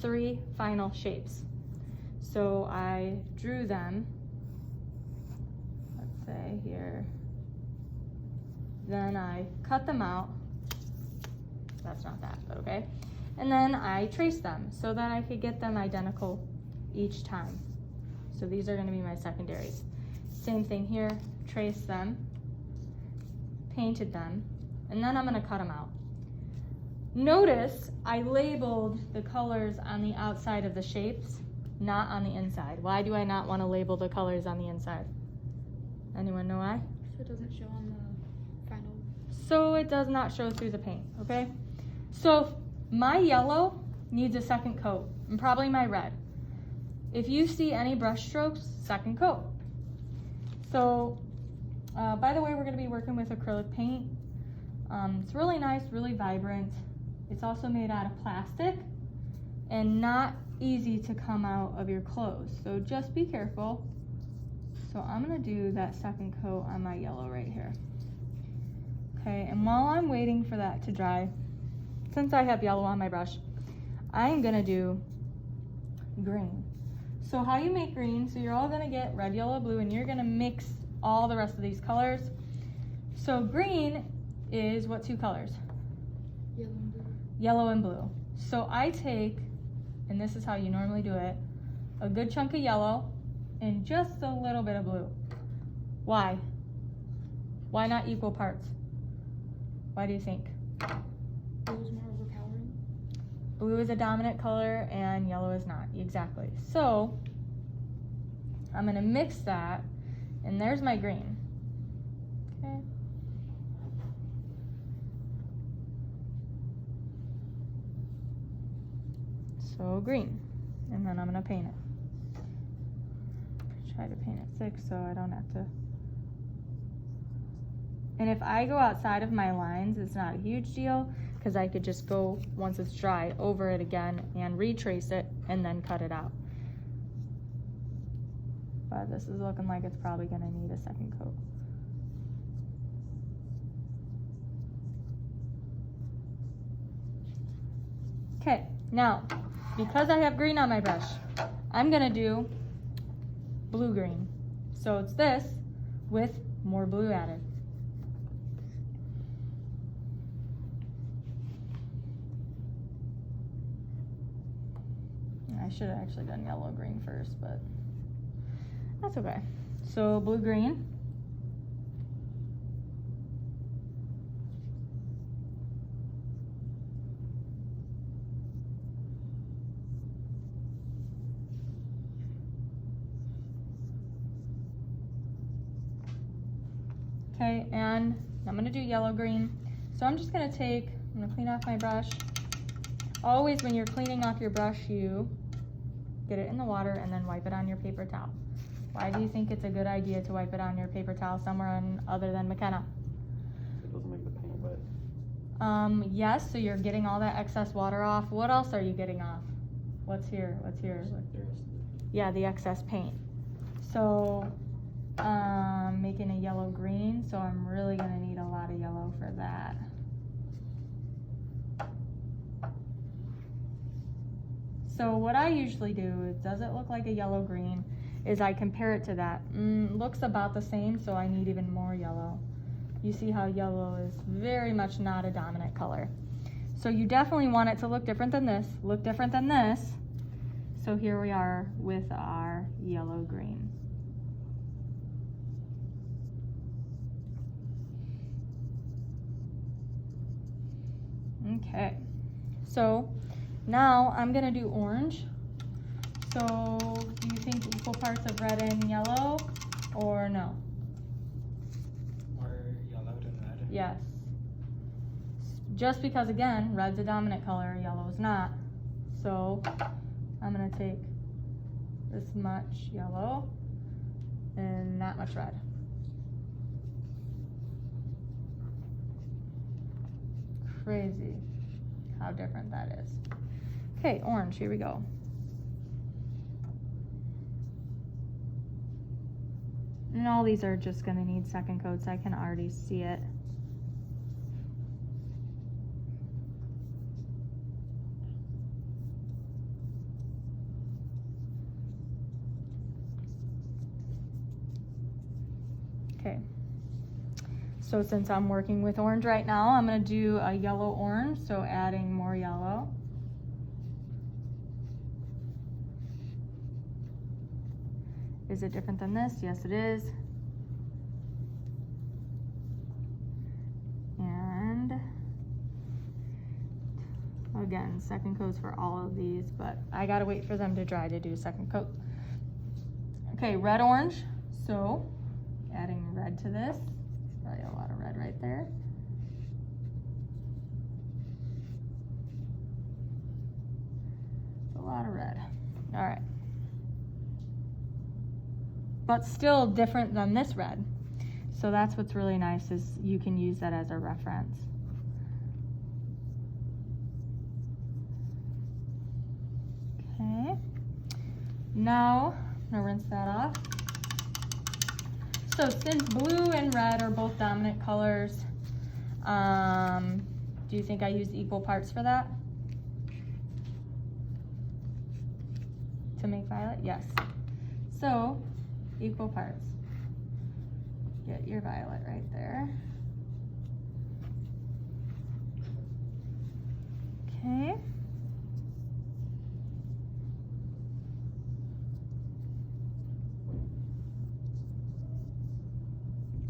3 final shapes. So I drew them, let's say here, then I cut them out, that's not that, but okay, and then I traced them so that I could get them identical each time. So these are going to be my secondaries. Same thing here, traced them, painted them, and then I'm going to cut them out. Notice I labeled the colors on the outside of the shapes, not on the inside. Why do I not want to label the colors on the inside? Anyone know why? So it doesn't show on the final. So it does not show through the paint, okay? So my yellow needs a second coat, and probably my red. If you see any brush strokes, second coat. So, by the way, we're going to be working with acrylic paint. It's really nice, really vibrant. It's also made out of plastic and not easy to come out of your clothes. So just be careful. So I'm going to do that second coat on my yellow right here. Okay, and while I'm waiting for that to dry, since I have yellow on my brush, I'm going to do green. So how you make green, so you're all going to get red, yellow, blue, and you're going to mix all the rest of these colors. So green is what 2 colors? Yellow and blue. Yellow and blue. So I take, and this is how you normally do it, a good chunk of yellow and just a little bit of blue. Why? Why not equal parts? Why do you think? Blue is more overpowering. Blue is a dominant color and yellow is not. Exactly. So I'm going to mix that, and there's my green. Okay. So green, and then I'm going to paint it. Try to paint it thick so I don't have to. And if I go outside of my lines, it's not a huge deal, because I could just go, once it's dry, over it again and retrace it and then cut it out. But this is looking like it's probably going to need a second coat. Okay, now, because I have green on my brush, I'm going to do blue-green. So it's this with more blue added. I should have actually done yellow-green first, but that's okay. So blue-green. Okay, and I'm going to do yellow-green. So I'm just going to take, I'm going to clean off my brush. Always when you're cleaning off your brush, you get it in the water and then wipe it on your paper towel. Why do you think it's a good idea to wipe it on your paper towel somewhere other than McKenna? It doesn't make the paint wet. Yes, so you're getting all that excess water off. What else are you getting off? What's here? What's here? Yeah, the excess paint. So making a yellow-green, so I'm really going to need a lot of yellow for that. So what I usually do is, does it look like a yellow-green, is I compare it to that. Looks about the same, so I need even more yellow. You see how yellow is very much not a dominant color. So you definitely want it to look different than this, look different than this. So here we are with our yellow-green. Okay, so now I'm gonna do orange. So do you think equal parts of red and yellow, or no? Or yellow to red? Yes. Just because, again, red's a dominant color, yellow is not. So I'm gonna take this much yellow and that much red. Crazy how different that is. Okay, orange, here we go. And all these are just gonna need second coats. I can already see it. So since I'm working with orange right now, I'm gonna do a yellow orange, so adding more yellow. Is it different than this? Yes, it is. And again, second coats for all of these, but I gotta wait for them to dry to do second coat. Okay, red orange, so adding red to this. Probably a lot of red right there. A lot of red. All right. But still different than this red. So that's what's really nice, is you can use that as a reference. Okay. Now, I'm gonna rinse that off. So since blue and red are both dominant colors, do you think I used equal parts for that? To make violet? Yes. So, equal parts. Get your violet right there. Okay.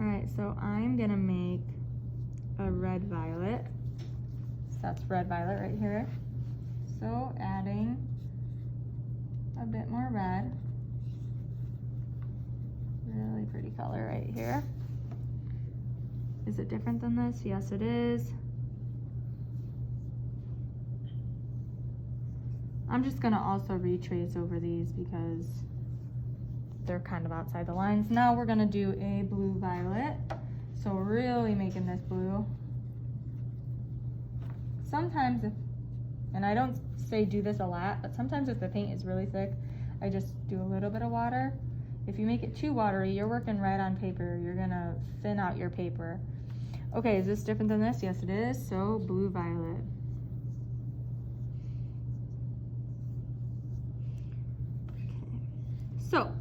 All right, so I'm gonna make a red violet. So that's red violet right here. So adding a bit more red. Really pretty color right here. Is it different than this? Yes, it is. I'm just gonna also retrace over these because they're kind of outside the lines. Now we're gonna do a blue violet. So really making this blue. Sometimes if, and I don't say do this a lot, but sometimes if the paint is really thick, I just do a little bit of water. If you make it too watery, you're working right on paper. You're gonna thin out your paper. Okay, is this different than this? Yes, it is. So blue violet. Okay. So,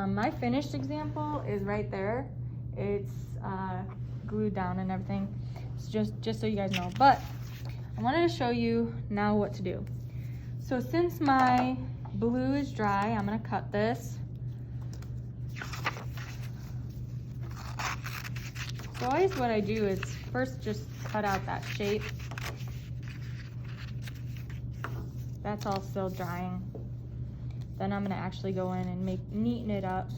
my finished example is right there. It's glued down and everything. It's just so you guys know. But I wanted to show you now what to do. So since my blue is dry, I'm gonna cut this. So always what I do is first just cut out that shape. That's all still drying. Then I'm gonna actually go in and neaten it up.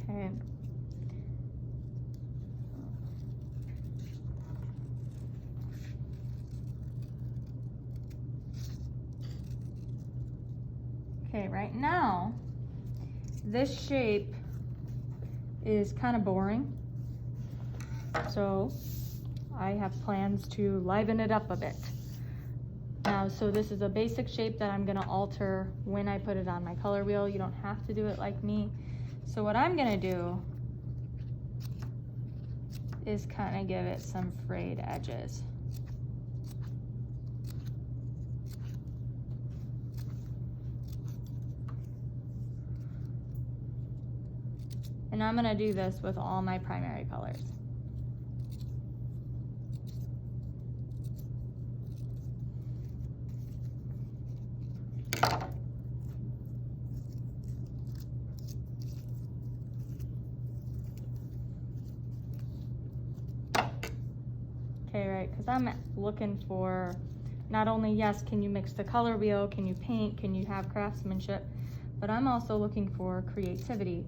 Okay. Okay, right now, this shape is kind of boring. So I have plans to liven it up a bit. Now, so this is a basic shape that I'm gonna alter when I put it on my color wheel. You don't have to do it like me. So what I'm gonna do is kind of give it some frayed edges. And I'm gonna do this with all my primary colors. Okay, right, because I'm looking for not only, yes, can you mix the color wheel, can you paint, can you have craftsmanship, but I'm also looking for creativity.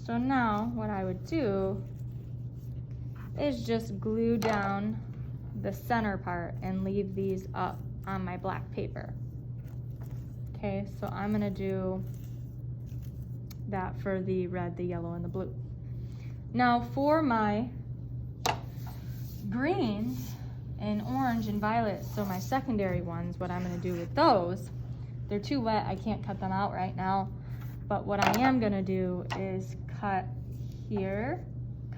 So now what I would do is just glue down the center part and leave these up on my black paper. Okay, so I'm gonna do that for the red, the yellow, and the blue. Now for my greens, and orange and violet. So my secondary ones, what I'm gonna do with those, they're too wet, I can't cut them out right now. But what I am gonna do is cut here,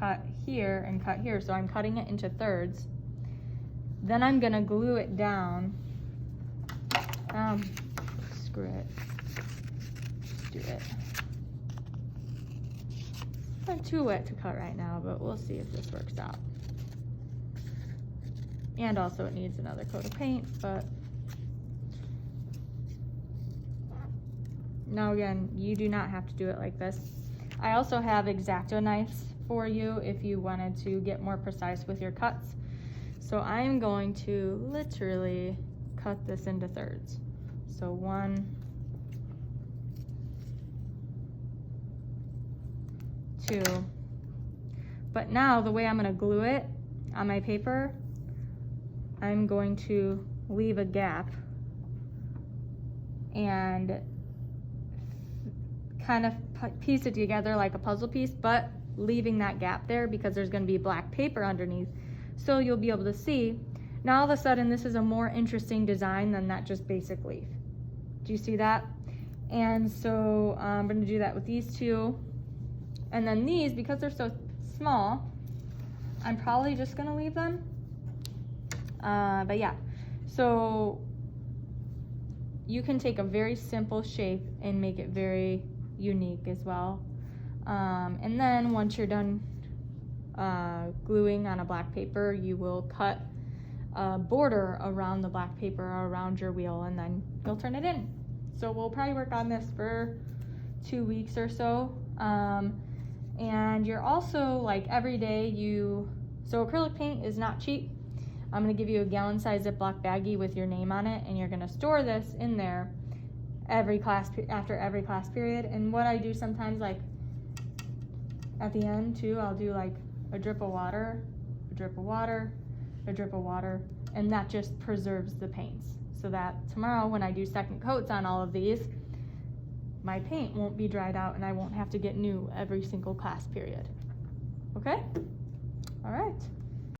and cut here. So I'm cutting it into thirds. Then I'm gonna glue it down. Screw it. Just do it. Not too wet to cut right now, but we'll see if this works out. And also it needs another coat of paint, but now again, you do not have to do it like this. I also have X-Acto knives for you if you wanted to get more precise with your cuts. So I'm going to literally cut this into thirds. So 1, 2. But now the way I'm gonna glue it on my paper, I'm going to leave a gap and kind of piece it together like a puzzle piece, but leaving that gap there because there's gonna be black paper underneath. So you'll be able to see. Now all of a sudden this is a more interesting design than that just basic leaf. Do you see that? And so I'm gonna do that with these two. And then these, because they're so small, I'm probably just gonna leave them. But yeah, so you can take a very simple shape and make it very unique as well. And then once you're done gluing on a black paper, you will cut a border around the black paper or around your wheel, and then you'll turn it in. So we'll probably work on this for 2 weeks or so. And you're also, like, every day so acrylic paint is not cheap. I'm gonna give you a gallon size Ziploc baggie with your name on it, and you're gonna store this in there after every class period. And what I do sometimes, like at the end too, I'll do like a drip of water, a drip of water, a drip of water, and that just preserves the paints so that tomorrow when I do second coats on all of these, my paint won't be dried out and I won't have to get new every single class period. Okay? All right.